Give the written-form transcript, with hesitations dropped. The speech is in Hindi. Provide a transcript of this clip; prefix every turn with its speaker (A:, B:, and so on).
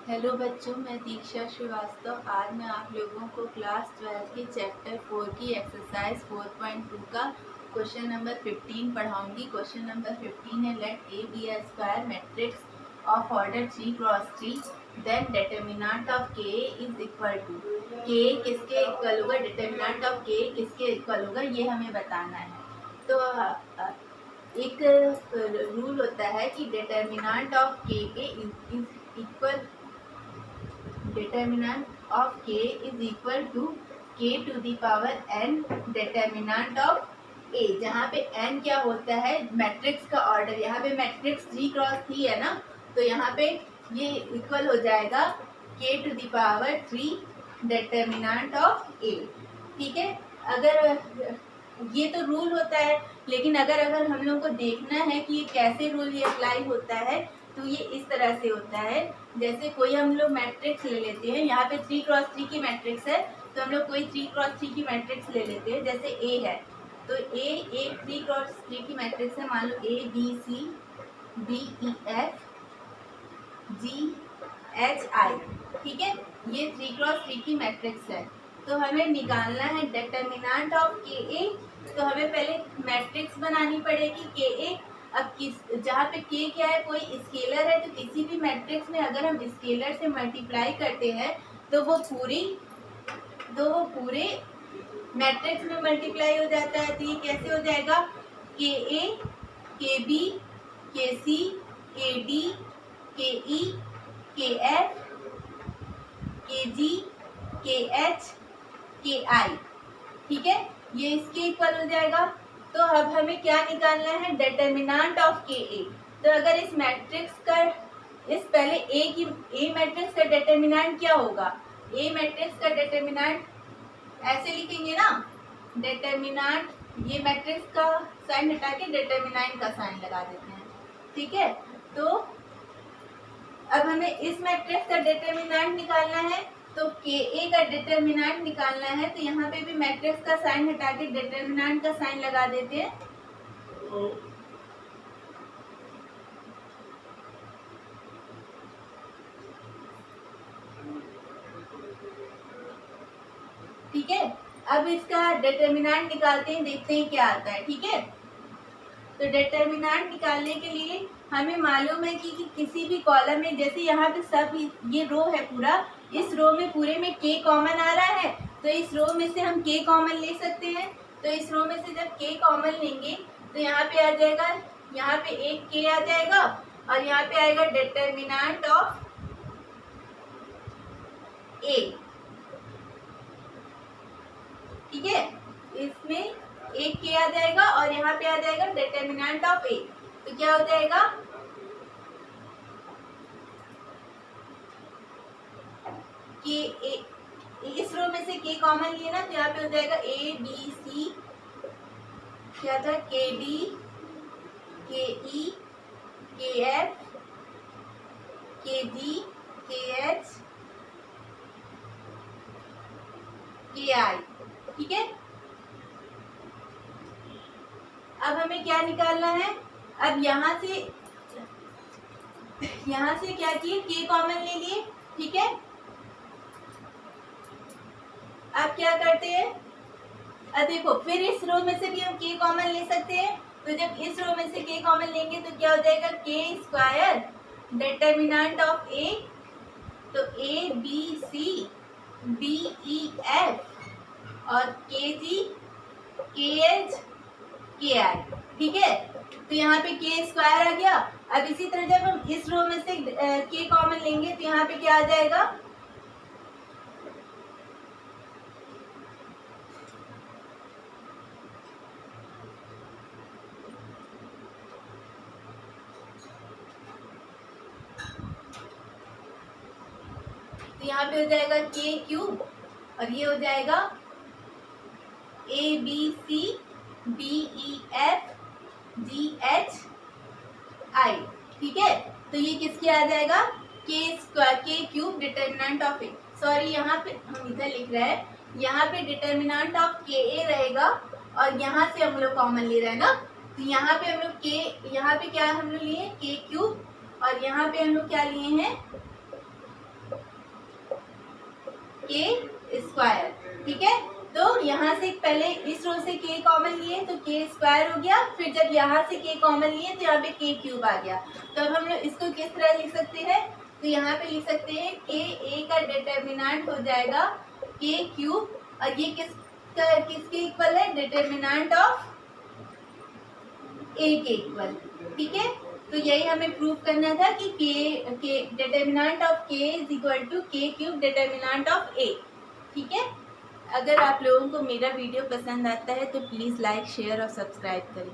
A: हेलो बच्चों, मैं दीक्षा श्रीवास्तव। आज मैं आप लोगों को क्लास 12 की चैप्टर 4 की एक्सरसाइज 4.2 का क्वेश्चन नंबर 15 पढ़ाऊंगी। क्वेश्चन नंबर 15 है, let A be a square matrix of order 3x3, then determinant of K is equal to. K किसके इक्वल होगा, डिटर्मिनेंट ऑफ के किसके इक्वल होगा, ये हमें बताना है। तो एक रूल होता है कि determinant of K is equal determinant of k is equal to k to the power n determinant of a, जहाँ पे n क्या होता है, मैट्रिक्स का ऑर्डर। यहाँ पे मैट्रिक्स 3x3 है ना, तो यहाँ पे ये इक्वल हो जाएगा k to the power 3 determinant of a। ठीक है, अगर ये तो रूल होता है, लेकिन अगर हम लोग को देखना है कि ये कैसे रूल ये अप्लाई होता है, तो ये इस तरह से होता है। जैसे कोई हम लोग मैट्रिक्स ले लेते हैं, यहाँ पे 3x3 की मैट्रिक्स है, तो हम लोग कोई 3x3 की मैट्रिक्स ले लेते हैं। जैसे A है, तो A 3x3 की मैट्रिक्स है, मान लो A B C D E F G H I। ठीक है, ये 3x3 की मैट्रिक्स है। तो हमें निकालना है डिटर्मिनेंट ऑफ KA। तो हमें पहले मैट्रिक्स बनानी पड़ेगी KA। अब जहाँ पे k क्या है, कोई स्केलर है, तो किसी भी मैट्रिक्स में अगर हम स्केलर से मल्टीप्लाई करते हैं तो वो पूरे मैट्रिक्स में मल्टीप्लाई हो जाता है। तो ये कैसे हो जाएगा, KA KB KC KD KE KF KG KH KI। ठीक है, ये इसके इक्वल हो जाएगा। तो अब हमें क्या निकालना है, डिटर्मिनेंट ऑफ KA। तो अगर इस मैट्रिक्स का पहले A मैट्रिक्स का डिटर्मिनेंट क्या होगा, A मैट्रिक्स का डिटर्मिनेंट ऐसे लिखेंगे ना, डिटर्मिनेंट, ये मैट्रिक्स का साइन हटा के डिटर्मिनेंट का साइन लगा देते हैं। ठीक है, तो अब हमें इस मैट्रिक्स का डिटर्मिनेंट निकालना है, तो KA का डिटर्मिनेंट निकालना है। तो यहाँ पे भी मैट्रिक्स का साइन हटा के डिटर्मिनेंट का साइन लगा देते हैं। ठीक है, अब इसका डिटर्मिनेंट निकालते हैं, देखते हैं क्या आता है। ठीक है, तो डिटर्मिनेंट निकालने के लिए हमें मालूम है कि किसी भी कॉलम में, जैसे यहाँ पे सब ये रो है पूरा, इस रो में पूरे में k कॉमन आ रहा है, तो इस रो में से हम k कॉमन ले सकते हैं। तो इस रो में से जब k कॉमन लेंगे तो यहाँ पे आ जाएगा, यहाँ पे एक k आ जाएगा और यहाँ पे आएगा डिटर्मिनेंट ऑफ a। ठीक है, इसमें एक k आ जाएगा और यहाँ पे आ जाएगा डिटर्मिनेंट ऑफ a। तो क्या हो जाएगा, कि इस रो में से k कॉमन लिए ना, तो यहाँ पे हो जाएगा A B C, क्या था, KD KE KF KG KH KI। ठीक है, अब हमें क्या निकालना है, अब यहाँ से क्या किए, k कॉमन ले लिए। ठीक है, अब क्या करते हैं, अब देखो, फिर इस रो में से भी हम k कॉमन ले सकते हैं। तो जब इस रो में से k कॉमन लेंगे तो क्या हो जाएगा, k square determinant of a, तो A B C D E F और KG KH KI। ठीक है, तो यहाँ पे k स्क्वायर आ गया। अब इसी तरह जब हम इस रो में से k कॉमन लेंगे तो यहाँ पे क्या आ जाएगा, तो यहाँ पे हो जाएगा k क्यूब और ये हो जाएगा A B C D E F G H I। ठीक है, तो ये किसके आ जाएगा, k cube determinant of a। Sorry, यहाँ पे हम इधर लिख रहे हैं, यहाँ पे डिटर्मिनेंट ऑफ KA रहेगा और यहाँ से हम लोग कॉमन ले रहे हैं ना, तो यहाँ पे हम लोग यहाँ पे क्या हम लोग लिए k क्यूब और यहाँ पे हम लोग क्या लिए हैं के स्क्वायर। ठीक है, तो यहाँ से पहले इस रो से k कॉमन लिए तो k स्क्वायर हो गया, फिर जब यहाँ से k कॉमन लिए तो यहाँ पे k क्यूब आ गया। तो अब हम लोग इसको किस तरह लिख सकते हैं, तो यहाँ पे लिख सकते हैं a का डिटर्मिनेंट हो जाएगा k क्यूब, और ये किसके इक्वल है, डिटर्मिनेंट ऑफ a के इक्वल। ठीक है, तो यही हमें प्रूव करना था कि k determinant of k is equal to k cube determinant of a। ठीक है, अगर आप लोगों को मेरा वीडियो पसंद आता है तो प्लीज़ लाइक, शेयर और सब्सक्राइब करें।